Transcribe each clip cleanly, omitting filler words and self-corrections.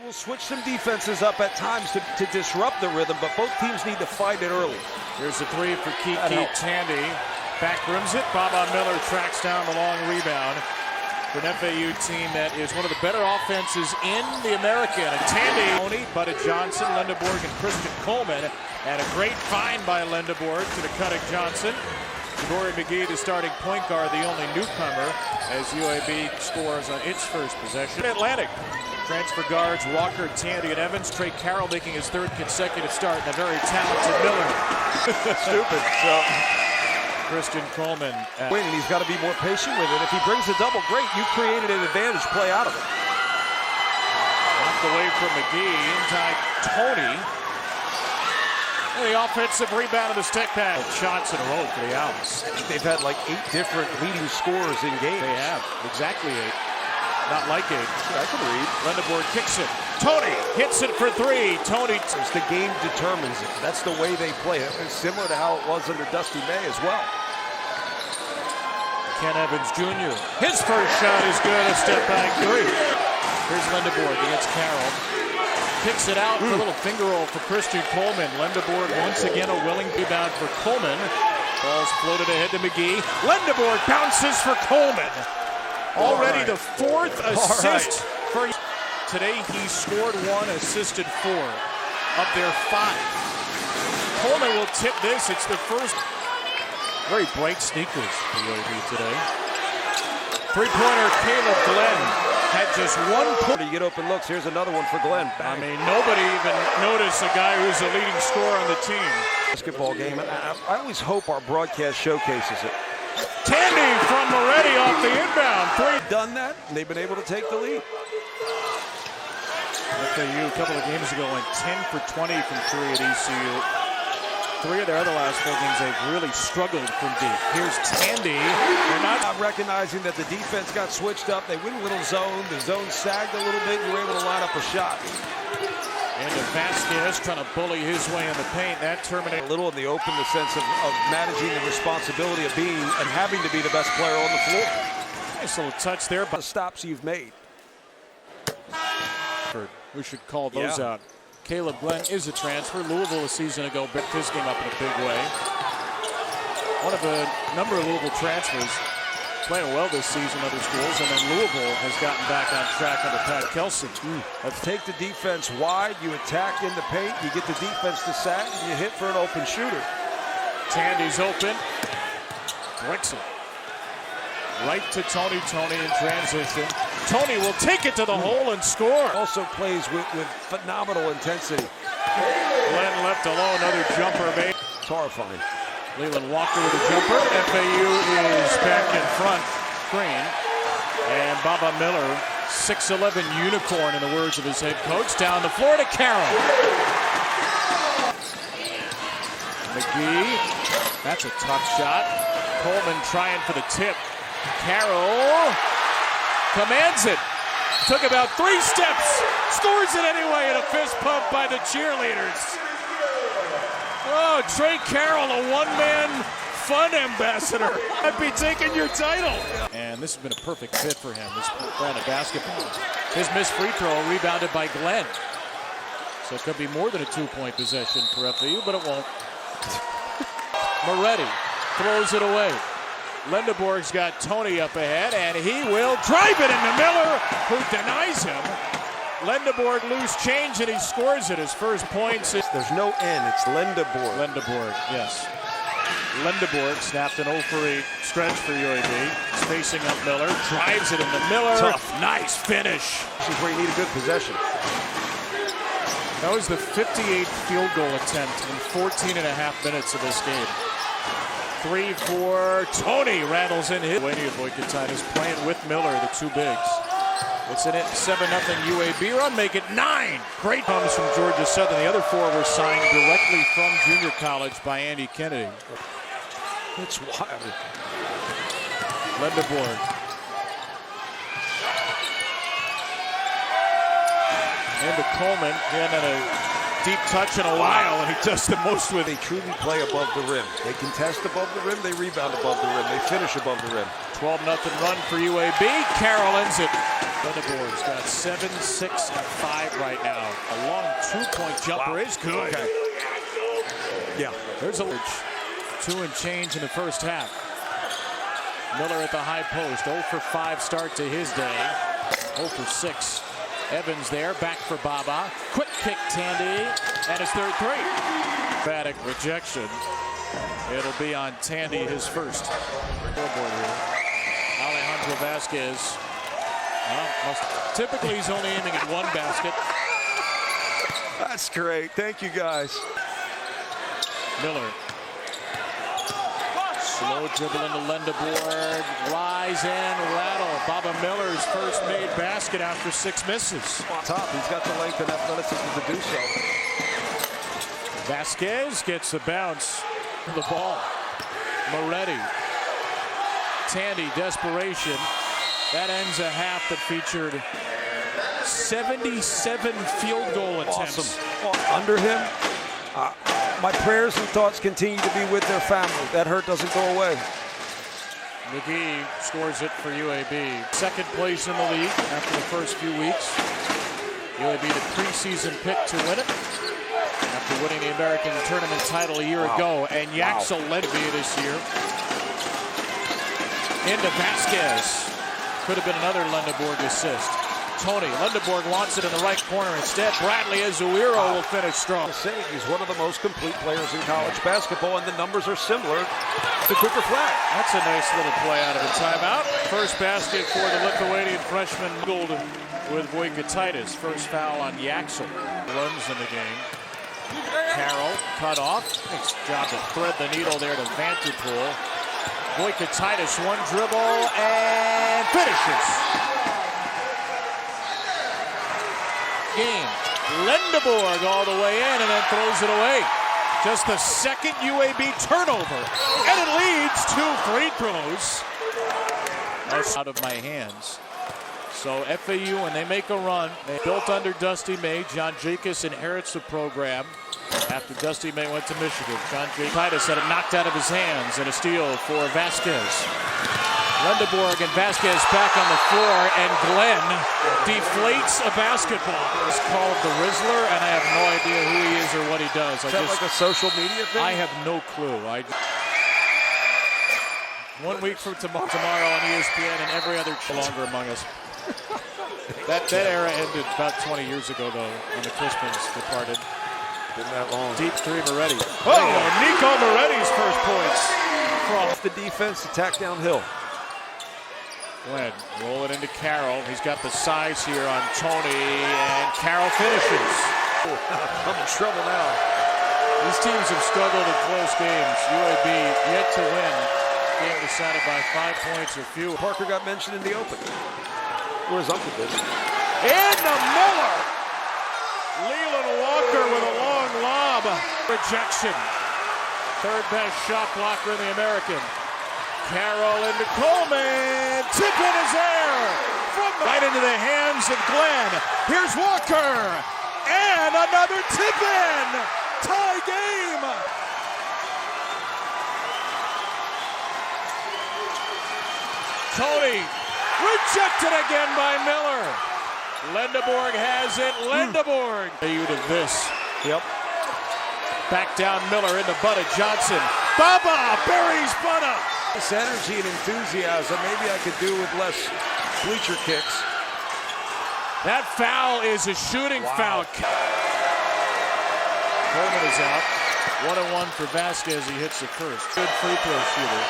will switch some defenses up at times to disrupt the rhythm, but both teams need to fight it early. Here's a three for Kiki Tandy. Back rims it. Baba Miller tracks down the long rebound for an FAU team that is one of the better offenses in the American. And Tandy, Buddy Johnson, Lendeborg, and Christian Coleman. And a great find by Lendeborg to the cutting Johnson. Corey McGee, the starting point guard, the only newcomer, as UAB scores on its first possession. Atlantic. Transfer guards Walker, Tandy, and Evans. Trey Carroll making his third consecutive start, and a very talented Miller. Stupid. So Christian Coleman. And he's got to be more patient with it. If he brings a double, great. You created an advantage play out of it. Knocked away from McGee. Inside Tony. And the offensive rebound of the stick pass. Shots in a row for the Owls. They've had like 8 different leading scorers in games. They have. Exactly 8. Not like 8. I can read. Lendeborg kicks it. Tony hits it for 3. Tony. The game determines it. That's the way they play it. It's similar to how it was under Dusty May as well. Ken Evans Jr. His first shot is good. A step back 3. Here's Lendeborg against Carroll. Kicks it out for a little finger roll for Christian Coleman. Lendeborg once again a willing rebound for Coleman. Ball's floated ahead to McGee. Lendeborg bounces for Coleman. Already the 4th assist for today. He scored 1, assisted 4 of their 5. Coleman will tip this. It's the first. Very bright sneakers for UAB today. Three-pointer Caleb Glenn. Had just 1 point. You get open looks. Here's another one for Glenn. Bang. I mean, nobody even noticed a guy who's the leading scorer on the team. Basketball game. I always hope our broadcast showcases it. Tandy from Moretti off the inbound. 3. Done that, and they've been able to take the lead. FAU a couple of games ago went 10 for 20 from 3 at ECU. 3 of their other last 4 games, they've really struggled from deep. Here's Tandy. They're not recognizing that the defense got switched up. They went a little zone. The zone sagged a little bit. You were able to line up a shot. And Vasquez trying to bully his way in the paint. That terminated. A little in the open, the sense of managing the responsibility of being and having to be the best player on the floor. Nice little touch there. The stops you've made. We should call those out. Caleb Glenn is a transfer. Louisville a season ago picked his game up in a big way. One of a number of Louisville transfers playing well this season in other schools, and then Louisville has gotten back on track under Pat Kelsey. Take the defense wide, you attack in the paint, you get the defense to sag, and you hit for an open shooter. Tandy's open. Breaks it. Right to Tony. Tony in transition. Tony will take it to the hole and score. Also plays with phenomenal intensity. Glenn left alone. Another jumper made. It's horrifying. Leland Walker with a jumper. FAU is back in front. Green. And Baba Miller, 6'11" unicorn in the words of his head coach. Down the floor to Carroll. McGee. That's a tough shot. Coleman trying for the tip. Carroll commands it. Took about 3 steps. Scores it anyway, and a fist pump by the cheerleaders. Oh, Trey Carroll, a one-man fun ambassador. Might be taking your title. And this has been a perfect fit for him, this brand of basketball. His missed free throw rebounded by Glenn. So it could be more than a 2-point possession for FAU, but it won't. Moretti throws it away. Lendeborg's got Tony up ahead, and he will drive it into Miller, who denies him. Lendeborg loose change, and he scores it. His first points. There's no N, it's Lendeborg. Lendeborg, yes. Lendeborg snapped an 0 for 8 stretch for UAB. Spacing up Miller, drives it into Miller. Tough. Nice finish. This is where you need a good possession. That was the 58th field goal attempt in 14.5 minutes of this game. 3 for Tony, rattles in his. Boykatitis playing with Miller, the 2 bigs. It's an 7-0 UAB run, make it 9. Great comes from Georgia Southern. The other 4 were signed directly from junior college by Andy Kennedy. It's wild. Lendeborg. Into Coleman. He hadn't had a deep touch in a while, and he does the most with it. They truly play above the rim. They contest above the rim, they rebound above the rim, they finish above the rim. 12-0 run for UAB. Carroll ends it. Lindeborg's got 7, 6, and 5 right now. A long 2-point jumper is good. Okay. Yeah. There's a 2 and change in the first half. Miller at the high post. 0 for 5 start to his day. 0 for 6. Evans there, back for Baba. Quick kick, Tandy, and his third three. Emphatic rejection. It'll be on Tandy, his first. Scoreboard here. Alejandro Vasquez. Typically, he's only aiming at one basket. That's great. Thank you, guys. Miller. Slow dribble into Lindeborg. Rise and rattle. Baba Miller's first made basket after 6 misses. On top, he's got the length and athleticism to do so. Vasquez gets the bounce. The ball. Moretti. Tandy, desperation. That ends a half that featured 77 field goal attempts. Awesome. Under him, my prayers and thoughts continue to be with their family. That hurt doesn't go away. McGee scores it for UAB. Second place in the league after the first few weeks. UAB the preseason pick to win it after winning the American tournament title a year ago. And Yaxel led me this year. Into Vasquez. Could have been another Lindeborg assist. Tony, Lindeborg wants it in the right corner instead. Bradley Azuero will finish strong. He's one of the most complete players in college basketball, and the numbers are similar to Cooper Flag. That's a nice little play out of a timeout. First basket for the Lithuanian freshman Gould with Voikataitis. First foul on Yaxel. Runs in the game. Carroll cut off. Nice job to thread the needle there to Vanterpool. Voikataitis, one dribble and finishes. Game. Lindeborg all the way in and then throws it away. Just the second UAB turnover. And it leads to free throws. That's out of my hands. So FAU, when they make a run, they built under Dusty May. John Jacobs inherits the program after Dusty May went to Michigan. John Jacobs had it knocked out of his hands and a steal for Vasquez. Lindeborg and Vasquez back on the floor, and Glenn deflates a basketball. It's called the Rizzler, and I have no idea who he is or what he does. Is that like a social media thing? I have no clue. 1 week from tomorrow on ESPN and every other longer among us. That era ended about 20 years ago, though, when the Crispins departed. Been that long. Deep three, Moretti. Oh, Nico Moretti's first points. Off the defense, attack downhill. Glenn, roll it into Carroll. He's got the size here on Tony, and Carroll finishes. I'm in trouble now. These teams have struggled in close games. UAB yet to win. Game decided by 5 points or fewer. Parker got mentioned in the open. Where's Uncle Biz? Into Miller. Leland Walker with a long lob. Rejection. Third best shot blocker in the American. Carroll into Coleman. Tip in his air. Right into the hands of Glenn. Here's Walker. And another tip in. Tie game. Tony. Rejected again by Miller. Lindeborg has it. Lindeborg. You to this. Yep. Back down Miller into Butta Johnson. Baba buries Butta. This energy and enthusiasm, maybe I could do with less bleacher kicks. That foul is a shooting foul. Coleman is out. 1-1 for Vasquez. He hits the first. Good free throw shooter.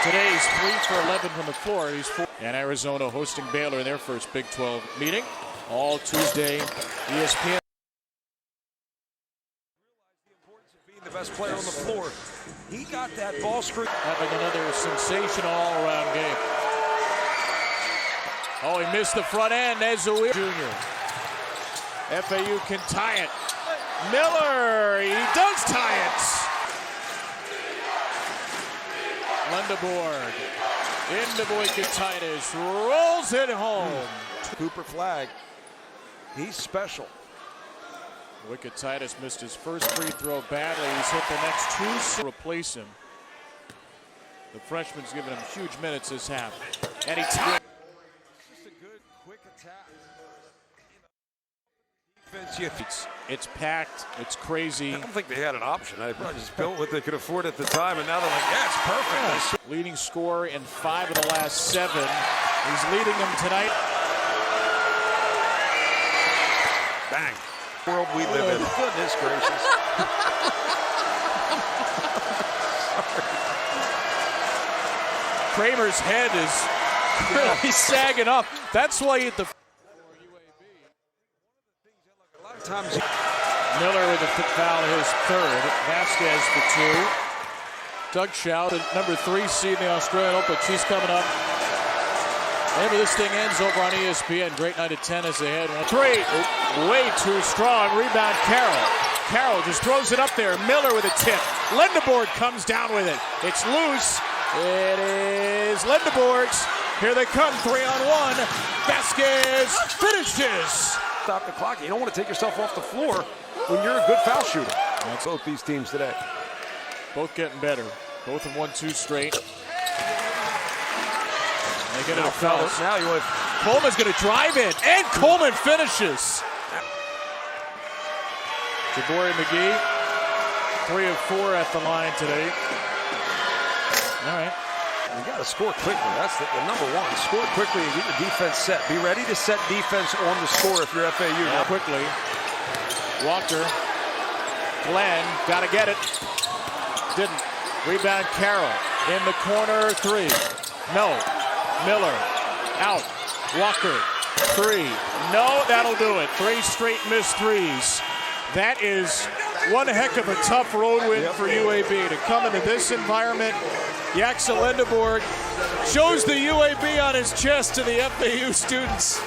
Today he's 3 for 11 from the floor. He's 4. And Arizona hosting Baylor in their first Big 12 meeting. All Tuesday, ESPN. Being the best player on the floor. He got that ball screen. Having another sensational all-around game. Oh, he missed the front end. Azuero Jr. FAU can tie it. Miller, he does tie it. Lindeborg into Voikataitis, rolls it home. Cooper Flag, he's special. Voikataitis missed his first free throw badly. He's hit the next two to replace him. The freshman's given him huge minutes this half. And he's just a good, quick It's packed. It's crazy. I don't think they had an option. They probably just built what they could afford at the time, and now they're like, yeah, it's perfect. Leading scorer in 5 of the last 7. He's leading them tonight. Bang. World we live in. Goodness gracious. Kramer's head is really sagging up. That's why at the A lot of times Miller with a foul, his 3rd. Vasquez for 2. Doug Schau, the number 3 seed in the Australian Open. She's coming up. Maybe this thing ends over on ESPN. Great night at tennis ahead. 3. Way too strong. Rebound Carroll. Carroll just throws it up there. Miller with a tip. Lindebord comes down with it. It's loose. It is Lindebord's. Here they come. 3-on-1. Vasquez finishes. stop the clock. You don't want to take yourself off the floor when you're a good foul shooter. That's both these teams today. Both getting better. Both have won 2 straight. They get a foul. Now you have Coleman's going to drive in, and Coleman finishes. Jabari McGee, 3 of 4 at the line today. All right. You got to score quickly. That's the number one. Score quickly and get your defense set. Be ready to set defense on the score if you're FAU. Now quickly. Walker. Glenn, got to get it. Didn't. Rebound Carroll. In the corner, 3. No. Miller. Out. Walker. 3. No, that'll do it. 3 straight missed threes. That is one heck of a tough road win for UAB to come into this environment. Yaxel Lindebord shows the UAB on his chest to the FAU students.